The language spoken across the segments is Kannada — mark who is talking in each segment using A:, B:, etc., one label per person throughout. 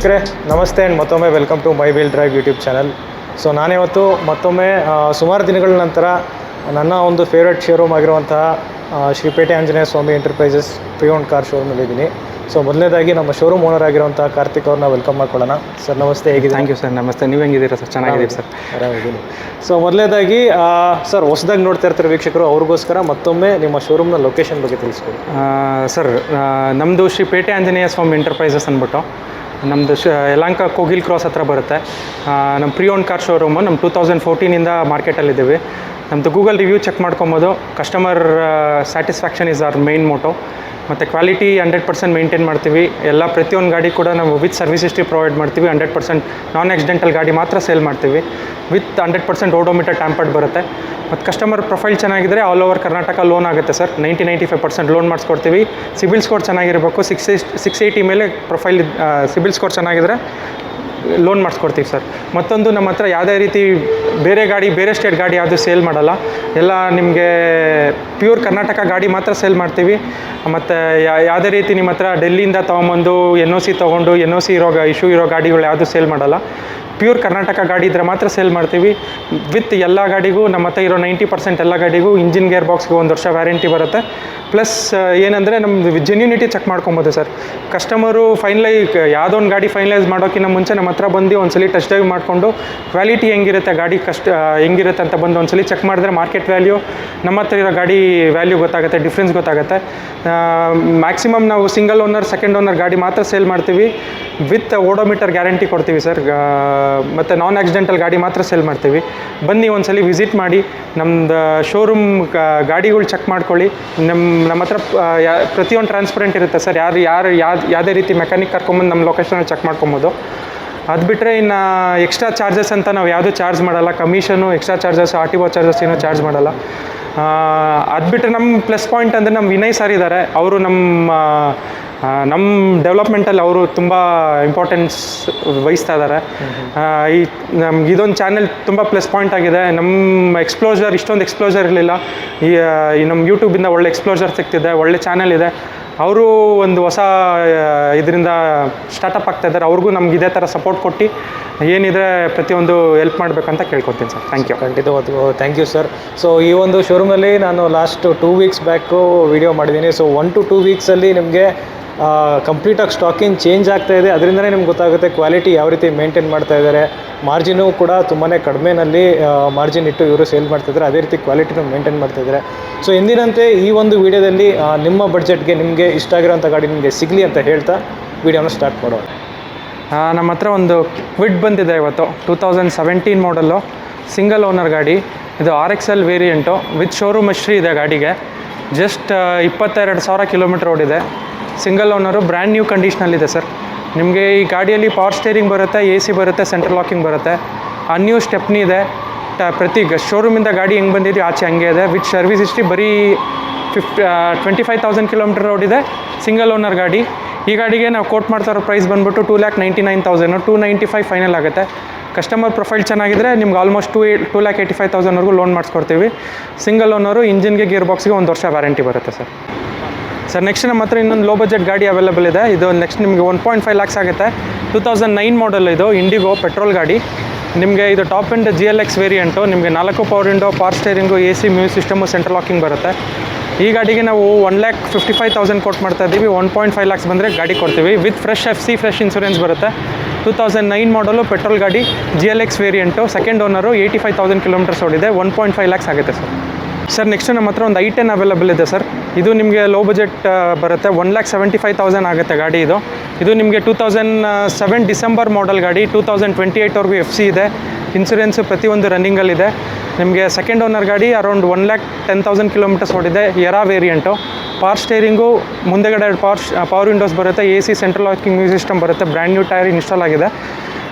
A: ವೀಕ್ಷಕರೇ ನಮಸ್ತೆ ಆ್ಯಂಡ್ ಮತ್ತೊಮ್ಮೆ welcome to my wheel drive YouTube channel. So ನಾನಿವತ್ತು ಮತ್ತೊಮ್ಮೆ ಸುಮಾರು ದಿನಗಳ ನಂತರ ನನ್ನ ಒಂದು ಫೇವ್ರೆಟ್ ಶೋರೂಮ್ ಆಗಿರುವಂತಹ ಶ್ರೀ ಪೇಟೆ ಆಂಜನೇಯ ಸ್ವಾಮಿ ಎಂಟರ್ಪ್ರೈಸಸ್ ಪ್ರಿಯೋನ್ ಕಾರ್ ಶೋರೂಮಲ್ಲಿದ್ದೀನಿ. ಸೊ ಮೊದಲನೇದಾಗಿ ನಮ್ಮ ಶೋರೂಮ್ ಓನರ್ ಆಗಿರುವಂಥ ಕಾರ್ತಿಕ್ ಅವ್ರನ್ನ ವೆಲ್ಕಮ್ ಮಾಡ್ಕೊಳ್ಳೋಣ. ಸರ್ ನಮಸ್ತೆ, ಹೇಗಿದೆ?
B: Thank you sir. ನಮಸ್ತೆ, ನೀವು ಹೆಂಗಿದ್ದೀರಾ ಸರ್? ಚೆನ್ನಾಗಿದ್ದೀವಿ ಸರ್.
A: ಆರಾಮಿದ್ದೀನಿ. ಸೊ ಮೊದಲನೇದಾಗಿ ಸರ್, ಹೊಸದಾಗಿ ನೋಡ್ತಾ ಇರ್ತಾರೆ ವೀಕ್ಷಕರು, ಅವ್ರಿಗೋಸ್ಕರ ಮತ್ತೊಮ್ಮೆ ನಿಮ್ಮ ಶೋರೂಮ್ನ ಲೊಕೇಶನ್ ಬಗ್ಗೆ ತಿಳಿಸ್ಕೊಡಿ.
B: ಸರ್, ನಮ್ಮದು ಶ್ರೀ ಪೇಟೆ ಆಂಜನೇಯ ಸ್ವಾಮಿ ಎಂಟರ್ಪ್ರೈಸಸ್ ಅಂದ್ಬಿಟ್ಟು ನಮ್ಮದು ಯಲಹಂಕ ಕೋಗಿಲ್ ಕ್ರಾಸ್ ಹತ್ರ ಬರುತ್ತೆ. ನಮ್ಮ ಪ್ರಿಯೋನ್ ಕಾರ್ ಶೋರೂಮು ನಮ್ಮ 2014 ಮಾರ್ಕೆಟಲ್ಲಿದ್ದೀವಿ. ನಮ್ಮದು ಗೂಗಲ್ ರಿವ್ಯೂ ಚೆಕ್ ಮಾಡ್ಕೊಬೋದು. Customer satisfaction is our main motto. ಮತ್ತು ಕ್ವಾಲಿಟಿ 100% ಮೇಂಟೈನ್ ಮಾಡ್ತೀವಿ. ಎಲ್ಲ ಪ್ರತಿಯೊಂದು ಗಾಡಿ ಕೂಡ ನಾವು ವಿತ್ ಸರ್ವಿಸ್ ಹಿಸ್ಟ್ರಿ ಪ್ರೊವೈಡ್ ಮಾಡ್ತೀವಿ. 100% ನಾನ್ ಆಕ್ಸಿಡೆಂಟಲ್ ಗಾಡಿ ಮಾತ್ರ ಸೇಲ್ ಮಾಡ್ತೀವಿ. ವಿತ್ 100% ಓಡೋಮೀಟರ್ ಟ್ಯಾಂಪರ್ಡ್ ಬರುತ್ತೆ. ಮತ್ತು ಕಸ್ಟಮರ್ ಪ್ರೊಫೈಲ್ ಚೆನ್ನಾಗಿದ್ದರೆ ಆಲ್ ಓವರ್ ಕರ್ನಾಟಕ ಲೋನ್ ಆಗುತ್ತೆ ಸರ್. 95% ಲೋನ್ ಮಾಡಿಸ್ಕೊಡ್ತೀವಿ. ಸಿಬಿಲ್ ಸ್ಕೋರ್ ಚೆನ್ನಾಗಿರಬೇಕು. 680 ಮೇಲೆ ಪ್ರೊಫೈಲ್ ಸಿಬಿಲ್ ಸ್ಕೋರ್ ಚೆನ್ನಾಗಿದ್ದರೆ ಲೋನ್ ಮಾಡಿಸ್ಕೊಡ್ತೀವಿ ಸರ್. ಮತ್ತೊಂದು, ನಮ್ಮ ಹತ್ರ ಯಾವುದೇ ರೀತಿ ಬೇರೆ ಗಾಡಿ, ಬೇರೆ ಸ್ಟೇಟ್ ಗಾಡಿ ಯಾವುದು ಸೇಲ್ ಮಾಡಲ್ಲ. ಎಲ್ಲ ನಿಮಗೆ ಪ್ಯೂರ್ ಕರ್ನಾಟಕ ಗಾಡಿ ಮಾತ್ರ ಸೇಲ್ ಮಾಡ್ತೀವಿ. ಮತ್ತು ಯಾವುದೇ ರೀತಿ ನಿಮ್ಮ ಹತ್ರ ಡೆಲ್ಲಿಯಿಂದ ತೊಗೊಂಬಂದು NOC ತೊಗೊಂಡು NOC ಇಶ್ಯೂ ಇರೋ ಗಾಡಿಗಳು ಯಾವುದು ಸೇಲ್ ಮಾಡಲ್ಲ. ಪ್ಯೂರ್ ಕರ್ನಾಟಕ ಗಾಡಿ ಇದ್ದರೆ ಮಾತ್ರ ಸೇಲ್ ಮಾಡ್ತೀವಿ. ವಿತ್ ಎಲ್ಲ ಗಾಡಿಗೂ ನಮ್ಮ ಹತ್ರ ಇರೋ 90% ಎಲ್ಲ ಗಾಡಿಗೂ ಇಂಜಿನ್ ಗೇರ್ ಬಾಕ್ಸ್ಗೆ 1 ವರ್ಷ ವ್ಯಾರಂಟಿ ಬರುತ್ತೆ. ಪ್ಲಸ್ ಏನಂದರೆ ನಮ್ಮದು ಜೆನ್ಯೂನಿಟಿ ಚೆಕ್ ಮಾಡ್ಕೊಬೋದು ಸರ್. ಕಸ್ಟಮರು ಯಾವುದೋ ಒಂದು ಗಾಡಿ ಫೈನಲೈಸ್ ಮಾಡೋಕ್ಕಿಂತ ಮುಂಚೆ ನಮ್ಮ ಹತ್ರ ಬಂದು ಒಂದ್ಸಲಿ ಟೆಸ್ಟ್ ಡ್ರೈವ್ ಮಾಡಿಕೊಂಡು ಕ್ವಾಲಿಟಿ ಹೆಂಗಿರುತ್ತೆ, ಗಾಡಿ ಹೆಂಗಿರುತ್ತೆ ಅಂತ ಬಂದು ಒಂದ್ಸಲಿ ಚೆಕ್ ಮಾಡಿದ್ರೆ ಮಾರ್ಕೆಟ್ ವ್ಯಾಲ್ಯೂ, ನಮ್ಮ ಹತ್ರ ಇರೋ ಗಾಡಿ ವ್ಯಾಲ್ಯೂ ಗೊತ್ತಾಗುತ್ತೆ, ಡಿಫ್ರೆನ್ಸ್ ಗೊತ್ತಾಗುತ್ತೆ. ಮ್ಯಾಕ್ಸಿಮಮ್ ನಾವು ಸಿಂಗಲ್ ಓನರ್, ಸೆಕೆಂಡ್ ಓನರ್ ಗಾಡಿ ಮಾತ್ರ ಸೇಲ್ ಮಾಡ್ತೀವಿ. ವಿತ್ ಓಡೋಮೀಟರ್ ಗ್ಯಾರಂಟಿ ಕೊಡ್ತೀವಿ ಸರ್. ಮತ್ತು ನಾನ್ ಆಕ್ಸಿಡೆಂಟಲ್ ಗಾಡಿ ಮಾತ್ರ ಸೇಲ್ ಮಾಡ್ತೀವಿ. ಬನ್ನಿ ಒಂದ್ಸಲಿ ವಿಸಿಟ್ ಮಾಡಿ, ನಮ್ಮದು ಶೋರೂಮ್ ಗಾಡಿಗಳು ಚೆಕ್ ಮಾಡ್ಕೊಳ್ಳಿ. ನಮ್ಮ ಹತ್ರ ಪ್ರತಿಯೊಂದು ಟ್ರಾನ್ಸ್ಪರೆಂಟ್ ಇರುತ್ತೆ ಸರ್. ಯಾವುದೇ ರೀತಿ ಮೆಕ್ಯಾನಿಕ್ ಕರ್ಕೊಂಬಂದು ನಮ್ಮ ಲೊಕೇಶನಲ್ಲಿ ಚೆಕ್ ಮಾಡ್ಕೊಬೋದು. ಅದು ಬಿಟ್ಟರೆ ಇನ್ನು ಎಕ್ಸ್ಟ್ರಾ ಚಾರ್ಜಸ್ ಅಂತ ನಾವು ಯಾವುದೂ ಚಾರ್ಜ್ ಮಾಡಲ್ಲ. Commission, extra charges, RTO charges ಏನೂ ಚಾರ್ಜ್ ಮಾಡಲ್ಲ. ಅದು ಬಿಟ್ಟರೆ ನಮ್ಮ ಪ್ಲಸ್ ಪಾಯಿಂಟ್ ಅಂದರೆ ನಮ್ಮ ವಿನಯ್ ಸರ್ ಇದ್ದಾರೆ. ಅವರು ನಮ್ಮ ಡೆವಲಪ್ಮೆಂಟಲ್ಲಿ ಅವರು ತುಂಬ ಇಂಪಾರ್ಟೆನ್ಸ್ ವಹಿಸ್ತಾ ಇದ್ದಾರೆ. ನಮ್ಗೆ ಇದೊಂದು ಚಾನೆಲ್ ತುಂಬ ಪ್ಲಸ್ ಪಾಯಿಂಟ್ ಆಗಿದೆ. ನಮ್ಮ ಎಕ್ಸ್ಪ್ಲೋಜರ್, ಇಷ್ಟೊಂದು ಎಕ್ಸ್ಪ್ಲೋಜರ್ ಇರಲಿಲ್ಲ. ಈ ನಮ್ಮ ಯೂಟ್ಯೂಬಿಂದ ಒಳ್ಳೆ ಎಕ್ಸ್ಪ್ಲೋಜರ್ ಸಿಗ್ತಿದೆ, ಒಳ್ಳೆ ಚಾನೆಲ್ ಇದೆ. ಅವರು ಒಂದು ಹೊಸ ಇದರಿಂದ ಸ್ಟಾರ್ಟಪ್ ಆಗ್ತಾಯಿದ್ದಾರೆ. ಅವ್ರಿಗೂ ನಮ್ಗೆ ಇದೇ ಥರ ಸಪೋರ್ಟ್ ಕೊಟ್ಟು ಏನಿದೆ ಪ್ರತಿಯೊಂದು ಹೆಲ್ಪ್ ಮಾಡಬೇಕಂತ ಕೇಳ್ಕೊತೀನಿ ಸರ್. Thank you.
A: ಖಂಡಿತವಾದ ಥ್ಯಾಂಕ್ ಯು ಸರ್. ಸೊ ಈ ಒಂದು ಶೋರೂಮಲ್ಲಿ ನಾನು ಲಾಸ್ಟ್ 2 ವೀಕ್ಸ್ ಬ್ಯಾಕು ವಿಡಿಯೋ ಮಾಡಿದ್ದೀನಿ. ಸೊ 1 to 2 ವೀಕ್ಸಲ್ಲಿ ನಿಮಗೆ ಕಂಪ್ಲೀಟಾಗಿ ಸ್ಟಾಕಿಂಗ್ ಚೇಂಜ್ ಆಗ್ತಾ ಇದೆ. ಅದರಿಂದನೇ ನಿಮ್ಗೆ ಗೊತ್ತಾಗುತ್ತೆ ಕ್ವಾಲಿಟಿ ಯಾವ ರೀತಿ ಮೇಂಟೈನ್ ಮಾಡ್ತಾ ಇದ್ದಾರೆ. ಮಾರ್ಜಿನು ಕೂಡ ತುಂಬಾ ಕಡಿಮೆನಲ್ಲಿ ಮಾರ್ಜಿನ್ ಇಟ್ಟು ಇವರು ಸೇಲ್ ಮಾಡ್ತಾಯಿದ್ದಾರೆ. ಅದೇ ರೀತಿ ಕ್ವಾಲಿಟಿನೂ ಮೇಂಟೈನ್ ಮಾಡ್ತಾಯಿದ್ದಾರೆ. ಸೊ ಎಂದಿನಂತೆ ಈ ಒಂದು ವಿಡಿಯೋದಲ್ಲಿ ನಿಮ್ಮ ಬಡ್ಜೆಟ್ಗೆ ನಿಮಗೆ ಇಷ್ಟ ಆಗಿರೋಂಥ ಗಾಡಿ ನಿಮಗೆ ಸಿಗಲಿ ಅಂತ ಹೇಳ್ತಾ ವಿಡಿಯೋನ ಸ್ಟಾರ್ಟ್ ಮಾಡೋಣ.
B: ನಮ್ಮ ಹತ್ರ ಒಂದು ಕ್ವಿಡ್ ಬಂದಿದೆ ಇವತ್ತು. 2017 ಮಾಡಲ್ಲು, ಸಿಂಗಲ್ ಓನರ್ ಗಾಡಿ. ಇದು RXL variant with showroom history ಇದೆ ಗಾಡಿಗೆ. ಜಸ್ಟ್ 22,000 ಕಿಲೋಮೀಟರ್ ಓಡಿದೆ. ಸಿಂಗಲ್ ಓನರು, ಬ್ರ್ಯಾಂಡ್ ನ್ಯೂ ಕಂಡೀಷ್ನಲ್ಲಿದೆ ಸರ್. ನಿಮಗೆ ಈ ಗಾಡಿಯಲ್ಲಿ ಪವರ್ ಸ್ಟೇರಿಂಗ್ ಬರುತ್ತೆ, AC ಬರುತ್ತೆ, ಸೆಂಟ್ರಲ್ ಲಾಕಿಂಗ್ ಬರುತ್ತೆ, ಅನ್ಯೂ ಸ್ಟೆಪ್ನಿ ಇದೆ. ಪ್ರತಿ ಶೋರೂಮಿಂದ ಗಾಡಿ ಹೆಂಗೆ ಬಂದಿದೆಯೋ ಆಚೆ ಹಂಗೆ ಇದೆ. ವಿತ್ ಸರ್ವಿಸ್ ಹಿಸ್ಟ್ರಿ ಬರೀ 25,000 ಕಿಲೋಮೀಟರ್ ಓಡಿದೆ. ಸಿಂಗಲ್ ಓನರ್ ಗಾಡಿ. ಈ ಗಾಡಿಗೆ ನಾವು ಕೋಟ್ ಮಾಡ್ತಾ ಇರೋ ಪ್ರೈಸ್ ಬಂದುಬಿಟ್ಟು 2,99,000, 295 ಫೈನಲ್ ಆಗುತ್ತೆ. ಕಸ್ಟಮರ್ ಪ್ರೊಫೈಲ್ ಚೆನ್ನಾಗಿದ್ದರೆ ನಿಮ್ಗೆ ಆಲ್ಮೋಸ್ಟ್ 2,85,000ವರೆಗೂ ಲೋನ್ ಮಾಡಿಸ್ಕೊಡ್ತೀವಿ. ಸಿಂಗಲ್ ಓನರು, ಇಂಜಿನ್ಗೆ ಗೇರ್ ಬಾಕ್ಸ್ಗೆ 1 ವರ್ಷ ವ್ಯಾರಂಟಿ ಬರುತ್ತೆ ಸರ್. ನೆಕ್ಸ್ಟ್ ನಮ್ಮ ಹತ್ರ ಇನ್ನೊಂದು ಲೋ ಬಜೆಟ್ ಗಾಡಿ ಅವೈಲೇಬಲ್ ಇದೆ. ಇದು ನೆಕ್ಸ್ಟ್ ನಿಮಗೆ 1.5 lakhs ಆಗುತ್ತೆ. 2009 ಮಾಡಲ್ ಇದು, ಇಂಡಿಗೋ ಪೆಟ್ರೋಲ್ ಗಾಡಿ. ನಿಮಗೆ ಇದು ಟಾಪ್ ಎಂಡ್ GLX ವೇರಿಯಂಟು. ನಿಮಗೆ 4 power window, power steering, AC music system, central locking ಬರುತ್ತೆ. ಈ ಗಾಡಿಗೆ ನಾವು 1,55,000 ಕೊಟ್ಟು ಮಾಡ್ತಾ ಇದ್ದೀವಿ. 1.5 lakhs ಬಂದರೆ ಗಾಡಿ ಕೊಡ್ತೀವಿ. With fresh FC, fresh insurance ಬರುತ್ತೆ. 2009 ಮಾಡಲು ಪೆಟ್ರೋಲ್ ಗಾಡಿ, GLX variant, second owner, 85,000 kilometres ಓಡಿದೆ. 1.5 lakhs ಆಗುತ್ತೆ ಸರ್. ನೆಕ್ಸ್ಟ್ ನಮ್ಮ ಹತ್ರ ಒಂದು i10 ಅವೈಲೇಬಲ್ ಇದೆ ಸರ್. ಇದು ನಿಮಗೆ ಲೋ ಬಜೆಟ್ ಬರುತ್ತೆ. 1,75,000 ಆಗುತ್ತೆ ಗಾಡಿ ಇದು. ಇದು ನಿಮಗೆ 2007 ಡಿಸೆಂಬರ್ ಮಾಡಲ್ ಗಾಡಿ. 2028ವರೆಗೂ FC ಇದೆ. ಇನ್ಸೂರೆನ್ಸು ಪ್ರತಿಯೊಂದು ರನ್ನಿಂಗಲ್ಲಿದೆ. ನಿಮಗೆ ಸೆಕೆಂಡ್ ಓನರ್ ಗಾಡಿ. ಅರೌಂಡ್ 1,10,000 ಕಿಲೋಮೀಟರ್ಸ್ ಓಡಿದೆ. Era variant. ಪವರ್ ಸ್ಟೇರಿಂಗು, ಮುಂದೆಗಡೆ ಪವರ್ ವಿಂಡೋಸ್ ಬರುತ್ತೆ. AC, central locking music system ಬರುತ್ತೆ. ಬ್ರ್ಯಾಂಡ್ ನ್ಯೂ ಟೈರ್ ಇನ್ಸ್ಟಾಲ್ ಆಗಿದೆ.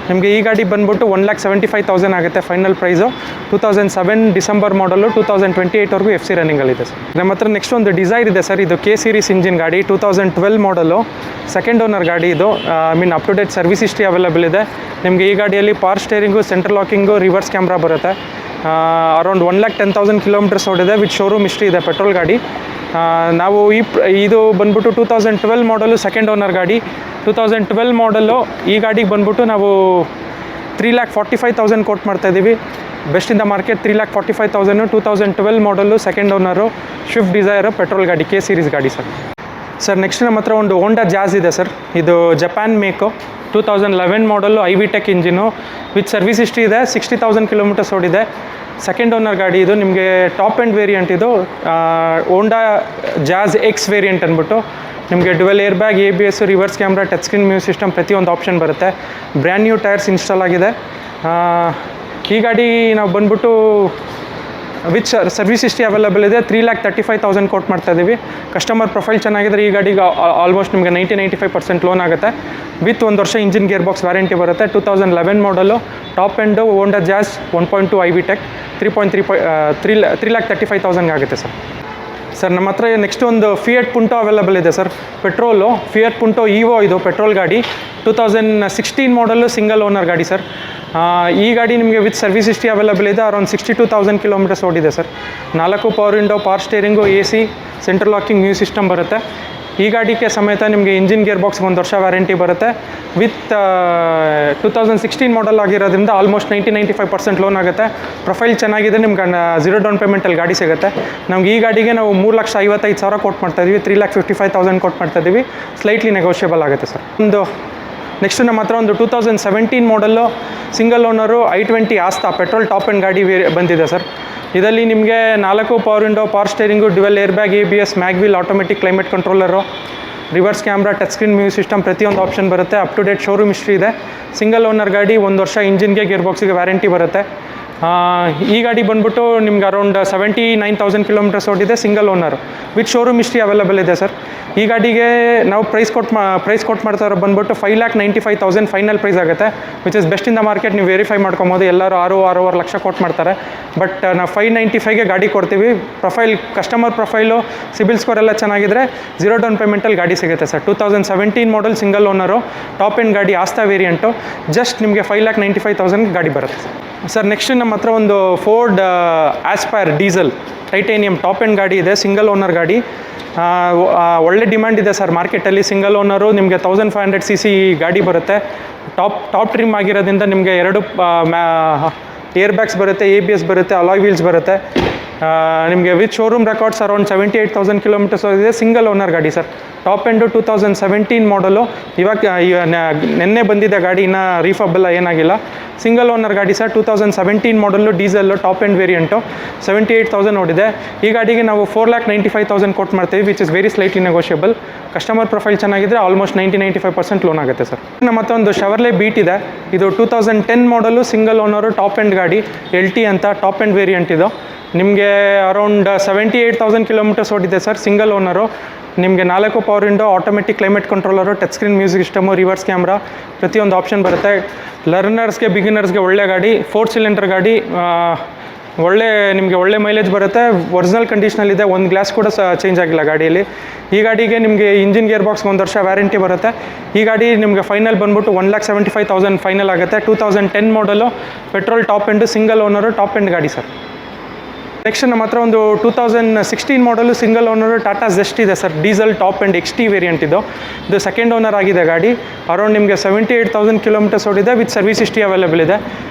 B: ನಿಮಗೆ ಈ ಗಾಡಿ ಬಂದುಬಿಟ್ಟು 1,75,000 ಆಗುತ್ತೆ ಫೈನಲ್ ಪ್ರೈಸು. 2007 ಡಿಸೆಂಬರ್ ಮಾಡಲು, 2028ವರೆಗೂ FC ರನ್ನಿಂಗಲ್ಲಿದೆ ಸರ್. ನಮ್ಮ ಹತ್ರ ನೆಕ್ಸ್ಟ್ ಒಂದು ಡಿಸೈರ್ ಇದೆ ಸರ್. ಇದು K ಸೀರೀಸ್ ಇಂಜಿನ್ ಗಾಡಿ, 2012 ಮಾಡಲು, ಸೆಕೆಂಡ್ ಓನರ್ ಗಾಡಿ ಇದು. Up to date service history available ಇದೆ. ನಿಮಗೆ ಈ ಗಾಡಿಯಲ್ಲಿ power steering, central locking, reverse camera ಬರುತ್ತೆ. ಅರೌಂಡ್ 1,10,000 ಕಿಲೋಮೀಟರ್ಸ್ ಓಡಿದೆ. ವಿತ್ ಶೋರೂಮ್ ಹಿಸ್ಟ್ರಿ ಇದೆ. ಪೆಟ್ರೋಲ್ ಗಾಡಿ. ನಾವು ಇದು ಬಂದ್ಬಿಟ್ಟು 2012 ಮಾಡಲು ಸೆಕೆಂಡ್ ಓನರ್ ಗಾಡಿ. 2012 ಮಾಡಲು ಈ ಗಾಡಿಗೆ ಬಂದ್ಬಿಟ್ಟು ನಾವು 3,45,000 ಕೋಟ್ ಮಾಡ್ತಾಯಿದ್ದೀವಿ. Best in the market 3,45,000. 2012 ಮಾಡಲು second owner, Swift Dzire petrol ಗಾಡಿ, K ಸೀರೀಸ್ ಗಾಡಿ ಸರ್. ನೆಕ್ಸ್ಟ್ ನಮ್ಮ ಹತ್ರ ಒಂದು ಹೋಂಡಾ ಜಾಝ್ ಇದೆ ಸರ್. ಇದು ಜಪಾನ್ ಮೇಕು, 2011 ಮಾಡಲು IV tech engine with service history ಇದೆ. 60,000 ಕಿಲೋಮೀಟರ್ಸ್ ಓಡಿದೆ. ಸೆಕೆಂಡ್ ಓನರ್ ಗಾಡಿ ಇದು. ನಿಮಗೆ ಟಾಪ್ ಆ್ಯಂಡ್ ವೇರಿಯಂಟ್ ಇದು. ಹೋಂಡಾ ಜಾಝ್ ಎಕ್ಸ್ ವೇರಿಯಂಟ್ ಅಂದ್ಬಿಟ್ಟು ನಿಮಗೆ dual air bag, ABS, reverse camera, touch screen music system ಪ್ರತಿಯೊಂದು ಆಪ್ಷನ್ ಬರುತ್ತೆ. ಬ್ರ್ಯಾಂಡ್ ನ್ಯೂ ಟೈರ್ಸ್ ಇನ್ಸ್ಟಾಲ್ ಆಗಿದೆ. ಈ ಗಾಡಿ ನಾವು ಬಂದ್ಬಿಟ್ಟು ವಿತ್ ಸರ್ವಿಸ್ ಹಿಸ್ಟ್ರಿ ಅವೈಲೇಬಲ್ ಇದೆ. 3,35,000 ಕೋಟ್ ಮಾಡ್ತಾ ಇದ್ದೀವಿ. ಕಸ್ಟಮರ್ ಪ್ರೊಫೈಲ್ ಚೆನ್ನಾಗಿದ್ರೆ ಈ ಗಾಡಿಗೆ ಆಲ್ಮೋಸ್ಟ್ ನಿಮಗೆ 90-95% ಲೋನ್ ಆಗುತ್ತೆ. ವಿತ್ 1 ವರ್ಷ ಇಂಜಿನ್ ಗೇರ್ ಬಾಕ್ಸ್ ವ್ಯಾರಂಟಿ ಬರುತ್ತೆ. 2011 ಮಾಡಲು ಟಾಪ್ ಎಂಡು ಹೋಂಡಾ ಜಾಝ್ 1.2 IV ಟೆಕ್ 3,35,000 ಆಗುತ್ತೆ ಸರ್. ನಮ್ಮ ಹತ್ರ ನೆಕ್ಸ್ಟ್ ಒಂದು ಫಿಯಟ್ ಪುಂಟೋ ಅವೈಲೇಬಲ್ ಇದೆ ಸರ್. ಪೆಟ್ರೋಲು ಫಿಯಟ್ ಪುಂಟೋ EVO ಇದು ಪೆಟ್ರೋಲ್ ಗಾಡಿ. 2016 ಮಾಡಲು ಸಿಂಗಲ್ ಓನರ್ ಗಾಡಿ ಸರ್. ಈ ಗಾಡಿ ನಿಮಗೆ ವಿತ್ ಸರ್ವಿಸ್ ಹಿಸ್ಟ್ರಿ ಅವೈಲೇಬಲ್ ಇದೆ. ಅರೌಂಡ್ 62,000 ಕಿಲೋಮೀಟರ್ಸ್ ಓಡಿದೆ sir. 4 power window, power steering, AC, central locking music system ಬರುತ್ತೆ. ಈ ಗಾಡಿಗೆ ಸಮೇತ ನಿಮಗೆ ಇಂಜಿನ್ ಗೇರ್ ಬಾಕ್ಸ್ 1 ವರ್ಷ ವ್ಯಾರಂಟಿ ಬರುತ್ತೆ. ವಿತ್ 2016 ಮಾಡಲ್ ಆಗಿರೋದ್ರಿಂದ ಆಲ್ಮೋಸ್ಟ್ 90-95% ಲೋನ್ ಆಗುತ್ತೆ. ಪ್ರೊಫೈಲ್ ಚೆನ್ನಾಗಿದೆ. ನಿಮ್ಗೆ 0 ಡೌನ್ ಪೇಮೆಂಟಲ್ಲಿ ಗಾಡಿ ಸಿಗುತ್ತೆ. ನಮ್ಗೆ ಈ ಗಾಡಿಗೆ ನಾವು 3,55,000 ಕೋಟ್ ಮಾಡ್ತಾಯಿದ್ದೀವಿ. 3,55,000 ಕೋಟ್ ಮಾಡ್ತಾಯಿದ್ದೀವಿ. ಸ್ಲೈಟ್ಲಿ ನೆಗೋಷಿಯಬಲ್ ಆಗುತ್ತೆ ಸರ್. ನೆಕ್ಸ್ಟ್ ನಮ್ಮ ಹತ್ರ ಒಂದು 2017 model single owner i20 Asta petrol top end ಗಾಡಿ ಬಂದಿದೆ ಸರ್. ಇದರಲ್ಲಿ ನಿಮಗೆ 4 power window, power steering, dual air bag, ABS, mag wheel, automatic climate controller, reverse camera, touch screen music system ಪ್ರತಿಯೊಂದು ಆಪ್ಷನ್ ಬರುತ್ತೆ. Up to date showroom history ಇದೆ. ಸಿಂಗಲ್ ಓನರ್ ಗಾಡಿ. 1 ವರ್ಷ ಇಂಜಿನ್ಗೆ, ಗೇರ್ ಬಾಕ್ಸಿಗೆ ವ್ಯಾರಂಟಿ ಬರುತ್ತೆ. ಈ ಗಾಡಿ ಬಂದ್ಬಿಟ್ಟು ನಿಮ್ಗೆ ಅರೌಂಡ್ 79,000 ಕಿಲೋಮೀಟರ್ಸ್ ಓಡಿದೆ. Single owner with showroom history available ಇದೆ ಸರ್. ಈ ಗಾಡಿಗೆ ನಾವು ಪ್ರೈಸ್ ಕೊಟ್ಟು ಮಾಡ್ತಾ ಇರೋ ಬಂದ್ಬಿಟ್ಟು 5,95,000 ಫೈನಲ್ ಪ್ರೈಸ್ ಆಗುತ್ತೆ. Which is best in the market. ನೀವು ವೆರಿಫೈ ಮಾಡ್ಕೊಬೋದು. ಎಲ್ಲರೂ 6-6.5 ಲಕ್ಷ ಕೊಟ್ಟು ಮಾಡ್ತಾರೆ. ಬಟ್ ನಾವು 595ಗೆ ಗಾಡಿ ಕೊಡ್ತೀವಿ. ಕಸ್ಟಮರ್ ಪ್ರೊಫೈಲು, ಸಿಬಿಲ್ ಸ್ಕೋರ್ ಎಲ್ಲ ಚೆನ್ನಾಗಿದ್ರೆ 0 ಡೌನ್ ಪೇಮೆಂಟಲ್ಲಿ ಗಾಡಿ ಸಿಗುತ್ತೆ ಸರ್. 2017 ಮಾಡಲ್ ಸಿಂಗಲ್ ಓನರು, ಟಾಪ್ ಎಂಡ್ ಗಾಡಿ, ಆಸ್ತಾ ವೇರಿಯಂಟು. ಜಸ್ಟ್ ನಿಮಗೆ 5,95,000 ಗಾಡಿ ಬರುತ್ತೆ ಸರ್. ನೆಕ್ಸ್ಟ್ ನಮ್ಮ ಹತ್ರ ಒಂದು Ford aspire diesel titanium top end ಗಾಡಿ ಇದೆ. ಸಿಂಗಲ್ ಓನರ್ ಗಾಡಿ. ಒಳ್ಳೆ ಡಿಮ್ಯಾಂಡ್ ಇದೆ ಸರ್ ಮಾರ್ಕೆಟಲ್ಲಿ. ಸಿಂಗಲ್ ಓನರು ನಿಮಗೆ 1500 cc ಗಾಡಿ ಬರುತ್ತೆ. ಟಾಪ್ ಟ್ರಿಮ್ ಆಗಿರೋದ್ರಿಂದ ನಿಮಗೆ 2 ಏರ್ ಬ್ಯಾಗ್ಸ್ ಬರುತ್ತೆ, ABS ಬರುತ್ತೆ, ಅಲಾಯ್ ವೀಲ್ಸ್ ಬರುತ್ತೆ. ನಿಮಗೆ with showroom records around 78,000 kilometres ಇದೆ. ಸಿಂಗಲ್ ಓನರ್ ಗಾಡಿ ಸರ್. Top end 2017 model. ಇವಾಗ ನೆನ್ನೆ ಬಂದಿದೆ ಗಾಡಿ, ಇನ್ನೂ ರೀಫಬ್ ಎಲ್ಲ ಏನಾಗಿಲ್ಲ. ಸಿಂಗಲ್ ಓನರ್ ಗಾಡಿ ಸರ್. 2017 ಮಾಡಲು, ಡೀಸೆಲ್ಲು, ಟಾಪ್ ಎಂಡ್ ವೇರಿಯಂಟು. 78,000 ಓಡಿದೆ. ಈ ಗಾಡಿಗೆ ನಾವು 4,95,000 ಕೊಟ್ಟು ಮಾಡ್ತೀವಿ. Which is very slightly negotiable. Customer profile ಚೆನ್ನಾಗಿದ್ರೆ ಆಲ್ಮೋಸ್ಟ್ 90-95% ಲೋನ್ ಆಗುತ್ತೆ ಸರ್. ನಮ್ಮ ಹತ್ರ ಒಂದು ಶವರ್ಲೆ ಬೀಟ್ ಇದೆ. ಇದು 2010 model, single owner, top end ಗಾಡಿ, LT ಅಂತ ಟಾಪ್ ಎಂಡ್ ವೇರಿಯಂಟ್ ಇದು. ನಿಮಗೆ ಅರೌಂಡ್ 78,000 ಕಿಲೋಮೀಟರ್ಸ್ ಓಡಿದೆ ಸರ್. Single owner. ನಿಮಗೆ 4 power window, automatic climate controller, touch screen music system, reverse camera ಪ್ರತಿಯೊಂದು ಆಪ್ಷನ್ ಬರುತ್ತೆ. ಲರ್ನರ್ಸ್ಗೆ, ಬಿಗಿನರ್ಸ್ಗೆ ಒಳ್ಳೆ ಗಾಡಿ. 4 ಸಿಲಿಂಡರ್ ಗಾಡಿ. ನಿಮಗೆ ಒಳ್ಳೆ ಮೈಲೇಜ್ ಬರುತ್ತೆ. ಒರಿಜಿನಲ್ ಕಂಡೀಷನಲ್ಲಿದೆ. 1 ಗ್ಲಾಸ್ ಕೂಡ ಚೇಂಜ್ ಆಗಿಲ್ಲ ಗಾಡಿಯಲ್ಲಿ. ಈ ಗಾಡಿಗೆ ನಿಮಗೆ ಇಂಜಿನ್ ಗೇರ್ ಬಾಕ್ಸ್ 1 ವರ್ಷ ವ್ಯಾರಂಟಿ ಬರುತ್ತೆ. ಈ ಗಾಡಿ ನಿಮಗೆ ಫೈನಲ್ ಬಂದ್ಬಿಟ್ಟು 1,75,000 ಫೈನಲ್ ಆಗುತ್ತೆ. 2010 ಮಾಡಲು, petrol top end, single owner, top end ಗಾಡಿ ಸರ್. ನೆಕ್ಸ್ಟ್ ನಮ್ಮ ಹತ್ರ ಒಂದು 2016 ಮಾಡಲು ಸಿಂಗಲ್ ಓನರು ಟಾಟಾ ಜೆಸ್ಟ್ ಇದೆ sir. Diesel top end XT variant ಇದು ಸೆಕೆಂಡ್ ಓನರ್ ಆಗಿದೆ ಗಾಡಿ. ಅರೌಂಡ್ ನಿಮಗೆ 78,000 ಕಿಲೋಮೀಟರ್ಸ್ ಓಡಿದೆ. ವಿತ್ ಸರ್ವಿಸ್ ಹಿಸ್ಟ್ರಿ ಅವೈಲೇಬಲ್ ಇದೆ.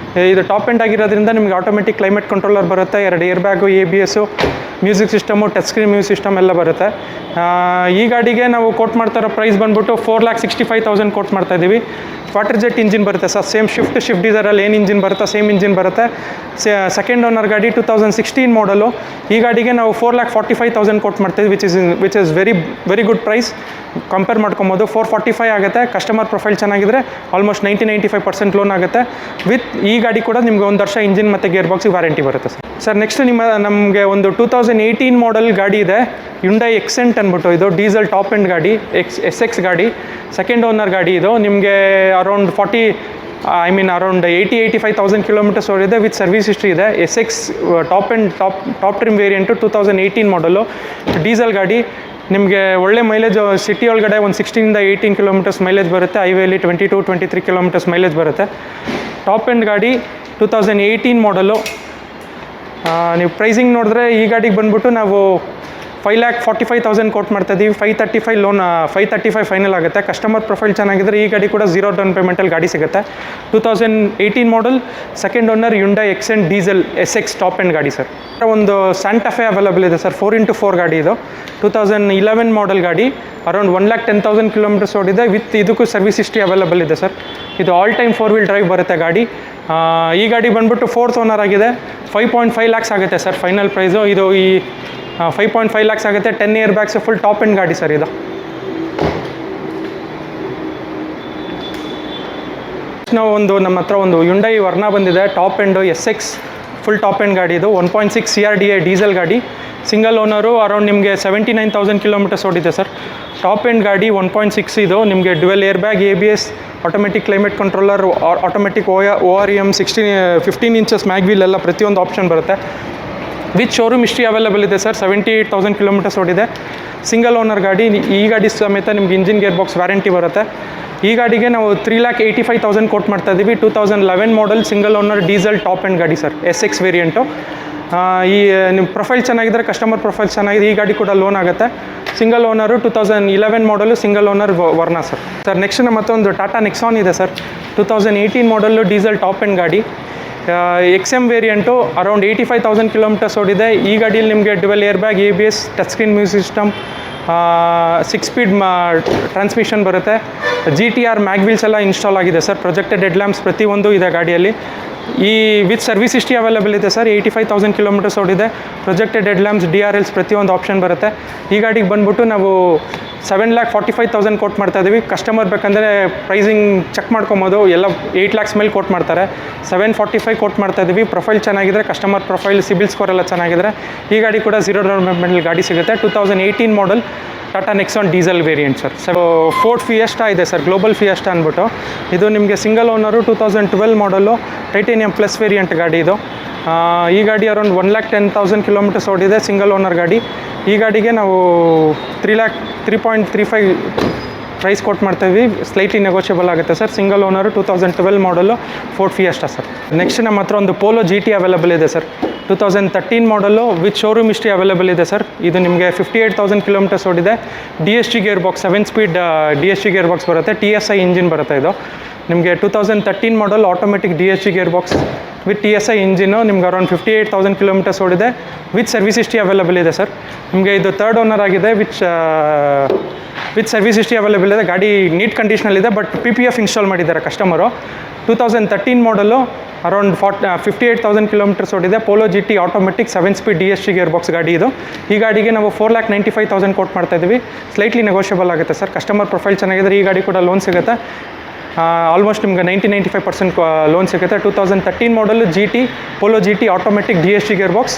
B: ಇದು ಟಾಪ್ ಎಂಡ್ ಆಗಿರೋದ್ರಿಂದ ನಿಮಗೆ ಆಟೋಮೆಟಿಕ್ ಕ್ಲೈಮೇಟ್ ಕಂಟ್ರೋಲರ್ ಬರುತ್ತೆ. 2 air bag, ABS, music system, touch screen music system ಎಲ್ಲ ಬರುತ್ತೆ. ಈ ಗಾಡಿಗೆ ನಾವು ಕೋಟ್ ಮಾಡ್ತಾ ಇರೋ ಪ್ರೈಸ್ ಬಂದ್ಬಿಟ್ಟು 4,65,000 ಕೋಟ್ ಮಾಡ್ತಾಯಿದ್ದೀವಿ. ವಾಟರ್ ಜೆಟ್ ಇಂಜಿನ್ ಬರುತ್ತೆ ಸರ್. ಸೇಮ್ ಸ್ವಿಫ್ಟ್ ಡಿಸೈರಲ್ಲಿ ಏನು ಇಂಜಿನ್ ಬರುತ್ತೆ ಸೇಮ್ ಇಂಜಿನ್ ಬರುತ್ತೆ. ಸೆಕೆಂಡ್ ಓನರ್ ಗಾಡಿ 2016 ಮಾಡಲು. ಈ ಗಾಡಿಗೆ ನಾವು 4,45,000 ಕೋಟ್ ಮಾಡ್ತೀವಿ. Which is very good price. Compare ಮಾಡ್ಕೊಬೋದು. 445 ಆಗುತ್ತೆ. ಕಸ್ಟಮರ್ ಪ್ರೊಫೈಲ್ ಚೆನ್ನಾಗಿದ್ರೆ ಆಲ್ಮೋಸ್ಟ್ 90-95% ಲೋನ್ ಆಗುತ್ತೆ. ವಿತ್ ಈ ಗಾಡಿ ಕೂಡ ನಿಮಗೆ 1 ವರ್ಷ ಇಂಜಿನ್ ಮತ್ತು ಗೇರ್ ಬಾಕ್ಸಿಗೆ ವ್ಯಾರಂಟಿ ಬರುತ್ತೆ ಸರ್. ನೆಕ್ಸ್ಟ್ ನಮಗೆ ಒಂದು 2018 ಮಾಡಲ್ ಗಾಡಿ ಇದೆ. Hyundai Accent ಅಂದ್ಬಿಟ್ಟು. ಇದು ಡೀಸೆಲ್ ಟಾಪ್ ಎಂಡ್ ಗಾಡಿ, SX ಗಾಡಿ, ಸೆಕೆಂಡ್ ಓನರ್ ಗಾಡಿ. ಇದು ನಿಮಗೆ ಅರೌಂಡ್ 80,000-85,000 ಕಿಲೋಮೀಟರ್ಸ್ ಓಡಿದೆ. ವಿತ್ ಸರ್ವಿಸ್ ಹಿಸ್ಟ್ರಿ ಇದೆ. SX ಟಾಪ್ ಟ್ರಿಮ್ ವೇರಿಯಂಟು 2018 ಮಾಡಲು. ಡೀಸೆಲ್ ಗಾಡಿ. ನಿಮಗೆ ಒಳ್ಳೆ ಮೈಲೇಜ್ ಸಿಟಿ ಒಳಗಡೆ ಒಂದು 16-18 ಕಿಲೋಮೀಟರ್ಸ್ ಮೈಲೇಜ್ ಬರುತ್ತೆ. ಹೈವೇಲಿ 22-23 ಕಿಲೋಮೀಟರ್ಸ್ ಮೈಲೇಜ್ ಬರುತ್ತೆ. ಟಾಪ್ ಎಂಡ್ ಗಾಡಿ 2018 ಮಾಡಲು. ನೀವು ಪ್ರೈಸಿಂಗ್ ನೋಡಿದ್ರೆ ಈ ಗಾಡಿಗೆ ಬಂದ್ಬಿಟ್ಟು ನಾವು 5,45,000 ಕೋಟ್ ಮಾಡ್ತಾ ಇದ್ದೀವಿ. 535 ಲೋನ್ 535 ಫೈನಲ್ ಆಗುತ್ತೆ. ಕಸ್ಟಮರ್ ಪ್ರೊಫೈಲ್ ಚೆನ್ನಾಗಿದ್ದರೆ ಈ ಗಾಡಿ ಕೂಡ 0 ಡೌನ್ ಪೇಮೆಂಟಲ್ಲಿ ಗಾಡಿ ಸಿಗುತ್ತೆ. 2018 model, second owner, Hyundai Xcent diesel SX top end ಗಾಡಿ ಸರ್. ಒಂದು ಸ್ಯಾಂಟಾಫೆ ಅವೈಲಬಲ್ ಇದೆ ಸರ್, 4x4 ಗಾಡಿ ಇದು. 2011 ಮಾಡಲ್ ಗಾಡಿ, ಅರೌಂಡ್ 1,10,000 ಕಿಲೋಮೀಟರ್ಸ್ ಓಡಿದೆ. ವಿತ್ ಇದಕ್ಕೂ ಸರ್ವಿಸ್ ಹಿಸ್ಟ್ರಿ ಅವೈಲಬಲ್ ಇದೆ ಸರ್. ಇದು ಆಲ್ ಟೈಮ್ 4 ವೀಲ್ ಡ್ರೈವ್ ಬರುತ್ತೆ ಗಾಡಿ. ಈ ಗಾಡಿ ಬಂದ್ಬಿಟ್ಟು 4th ಓನರ್ ಆಗಿದೆ. 5.5 lakhs ಆಗುತ್ತೆ ಸರ್ ಫೈನಲ್ ಪ್ರೈಸು. ಇದು ಈ 5.5 lakhs ಆಗುತ್ತೆ. 10 year bags, full top end ಗಾಡಿ ಸರ್ ಇದು. ನಾವು ನಮ್ಮ ಹತ್ರ ಒಂದು ಯುಂಡೈ ವರ್ನಾ ಬಂದಿದೆ, top end SX full top end ಗಾಡಿ ಇದು. 1.6 CRDI ಡೀಸೆಲ್ ಗಾಡಿ, ಸಿಂಗಲ್ ಓನರು, ಅರೌಂಡ್ ನಿಮಗೆ 79,000 ಕಿಲೋಮೀಟರ್ಸ್ ಓಡಿದೆ ಸರ್. ಟಾಪ್ ಎಂಡ್ ಗಾಡಿ 1.6 ಇದು. ನಿಮಗೆ dual air bag, ABS, automatic climate controller, automatic ORM, 15 inches mag wheel ಎಲ್ಲ ಪ್ರತಿಯೊಂದು ಆಪ್ಷನ್ ಬರುತ್ತೆ. ವಿತ್ ಶೋರೂಮ್ ಹಿಸ್ಟ್ರಿ ಅವೈಲಬಲ್ ಇದೆ ಸರ್. 78,000 ಕಿಲೋಮೀಟರ್ಸ್ ಓಡಿದೆ. ಸಿಂಗಲ್ ಓನರ್ ಗಾಡಿ. ಈ ಗಾಡಿ ಸಮೇತ ನಿಮ್ಗೆ ಇಂಜಿನ್ ಗೇರ್ ಬಾಕ್ಸ್ ವ್ಯಾರಂಟಿ ಬರುತ್ತೆ. ಈ ಗಾಡಿಗೆ ನಾವು 3,85,000 ಕೋಟ್ ಮಾಡ್ತಾ ಇದ್ದೀವಿ. 2011 model, single owner, diesel top end ಗಾಡಿ ಸರ್, SX ವೇರಿಯಂಟು. ಈ ನಿಮ್ಮ ಪ್ರೊಫೈಲ್ ಚೆನ್ನಾಗಿದ್ದರೆ, ಕಸ್ಟಮರ್ ಪ್ರೊಫೈಲ್ ಚೆನ್ನಾಗಿದೆ, ಈ ಗಾಡಿ ಕೂಡ ಲೋನ್ ಆಗುತ್ತೆ. ಸಿಂಗಲ್ ಓನರು, 2011 ಮಾಡಲು, single owner Verna sir. Next ನಮ್ಮ ಹತ್ರ ಒಂದು ಟಾಟಾ ನೆಕ್ಸಾನ್ ಇದೆ ಸರ್. 2018 ಮಾಡಲು, ಡೀಸೆಲ್ ಟಾಪ್ ಎಂಡ್ ಗಾಡಿ, XM ವೇರಿಯಂಟು, ಅರೌಂಡ್ 85,000 ಕಿಲೋಮೀಟರ್ಸ್ ಓಡಿದೆ. ಈ ಗಾಡಿಯಲ್ಲಿ ನಿಮಗೆ dual air bag, ABS, touch screen music system, 6 speed transmission ಬರುತ್ತೆ. GTR ಮ್ಯಾಗ್ ವೀಲ್ಸ್ ಎಲ್ಲ ಇನ್ಸ್ಟಾಲ್ ಆಗಿದೆ ಸರ್. ಪ್ರೊಜೆಕ್ಟೆಡ್ ಹೆಡ್ ಲ್ಯಾಂಪ್ಸ್ ಪ್ರತಿಯೊಂದು ಇದೆ ಗಾಡಿಯಲ್ಲಿ. ಈ ವಿತ್ ಸರ್ವಿಸ್ ಹಿಸ್ಟ್ರಿ ಅವೈಲಬಲ್ ಇದೆ ಸರ್. 85,000 ಕಿಲೋಮೀಟರ್ಸ್ ಓಡಿದೆ. ಪ್ರೊಜೆಕ್ಟೆಡ್ ಹೆಡ್ ಲ್ಯಾಂಪ್ಸ್, DRLs ಪ್ರತಿಯೊಂದು ಆಪ್ಷನ್ ಬರುತ್ತೆ. ಈ ಗಾಡಿಗೆ ಬಂದ್ಬಿಟ್ಟು ನಾವು 7,45,000 ಕೋಟ್ ಮಾಡ್ತಾ ಇದ್ದೀವಿ. ಕಸ್ಟಮರ್ ಬೇಕಂದರೆ ಪ್ರೈಸಿಂಗ್ ಚೆಕ್ ಮಾಡ್ಕೊಬೋದು, ಎಲ್ಲ 8 lakhs ಮೇಲೆ ಕೋಟ್ ಮಾಡ್ತಾರೆ. 745 ಕೋಟ್ ಮಾಡ್ತಾ ಇದ್ದೀವಿ. ಪ್ರೊಫೈಲ್ ಚೆನ್ನಾಗಿದ್ರೆ, ಕಸ್ಟಮರ್ ಪ್ರೊಫೈಲ್, ಸಿಬಿಲ್ ಸ್ಕೋರ್ ಎಲ್ಲ ಚೆನ್ನಾಗಿದ್ರೆ ಈ ಗಾಡಿ ಕೂಡ 0 ಡೌನ್ ಪೇಮೆಂಟಲ್ಲಿ ಗಾಡಿ ಸಿಗುತ್ತೆ. 2018 model, Tata Nexon diesel variant sir. Ford Fiesta ಇದೆ ಸರ್, ಗ್ಲೋಬಲ್ ಫಿಯೆಸ್ಟಾ ಅಂದ್ಬಿಟ್ಟು. ಇದು ನಿಮಗೆ ಸಿಂಗಲ್ ಓನರು, 2012 ಮಾಡಲು, ಟೈಟೇನಿಯಂ ಪ್ಲಸ್ ವೇರಿಯಂಟ್ ಗಾಡಿ ಇದು. ಈ ಗಾಡಿ ಅರೌಂಡ್ 1,10,000 ಕಿಲೋಮೀಟರ್ಸ್ ಓಡಿದೆ, ಸಿಂಗಲ್ ಓನರ್ ಗಾಡಿ. ಈ ಗಾಡಿಗೆ ನಾವು 3.35 ಪ್ರೈಸ್ ಕೊಟ್ಟು ಮಾಡ್ತೀವಿ. ಸ್ಲೈಟ್ಲಿ ನೆಗೋಷಿಯಬಲ್ ಆಗುತ್ತೆ ಸರ್. ಸಿಂಗಲ್ ಓನರು, 2012 ಮಾಡಲು, ಫೋರ್ಡ್ ಫಿಯೆಸ್ಟಾ ಸರ್. ನೆಕ್ಸ್ಟ್ ನಮ್ಮ ಹತ್ರ ಒಂದು ಪೋಲೋ GT ಅವೈಲಬಲ್ ಇದೆ ಸರ್. 2013 ಮಾಡಲು, ವಿತ್ ಶೋರೂಮ್ ಹಿಸ್ಟ್ರಿ ಅವೈಲಬಲ್ ಇದೆ ಸರ್. ಇದು ನಿಮಗೆ 58,000 ಕಿಲೋಮೀಟರ್ಸ್ ಓಡಿದೆ. DSG gear box, 7 speed DSG gear box ಬರುತ್ತೆ. TSI ಇಂಜಿನ್ ಬರುತ್ತೆ ಇದು. ನಿಮಗೆ 2013 ಮಾಡಲ್, automatic DSG gear box with TSI engine. ನಿಮ್ಗೆ ಅರೌಂಡ್ 58,000 ಕಿಲೋಮೀಟರ್ಸ್ ಓಡಿದೆ. ವಿತ್ ಸರ್ವಿಸ್ ಹಿಸ್ಟ್ರಿ ಅವೈಲಬಲ್ ಇದೆ ಸರ್. ನಿಮಗೆ ಇದು 3rd ಓನರ್ ಆಗಿದೆ. ವಿತ್ ಸರ್ವಿಸ್ ಹಿಸ್ಟ್ರಿ ಅವೈಲಬಲ್ ಇದೆ. ಗಾಡಿ ನೀಟ್ ಕಂಡೀಷನಲ್ಲಿದೆ, ಬಟ್ PPF ಇನ್ಸ್ಟಾಲ್ ಮಾಡಿದ್ದಾರೆ ಕಸ್ಟಮರು. 2013 ಮಾಡಲು, ಅರೌಂಡ್ 58,000 ಕಿಲೋಮೀಟರ್ಸ್ ಓಡಿದೆ. Polo GT automatic 7 speed DSG gear box ಗಾಡಿ ಇದು. ಈ ಗಾಡಿಗೆ ನಾವು 4,95,000 ಕೋಟ್ ಮಾಡ್ತಾ ಇದ್ದೀವಿ. ಸ್ಲೈಟ್ಲಿ ನೆಗೋಷಿಯಬಲ್ ಆಗುತ್ತೆ ಸರ್. ಕಸ್ಟಮರ್ ಪ್ರೊಫೈಲ್ ಚೆನ್ನಾಗಿದ್ರೆ ಈ ಗಾಡಿ ಕೂಡ ಲೋನ್ ಸಿಗುತ್ತೆ. ಆಲ್ಮೋಸ್ಟ್ ನಿಮ್ಗೆ 90-95% ಲೋನ್ ಸಿಗುತ್ತೆ. 2013 ಮಾಡಲು GT, polo GT automatic DSG gear box,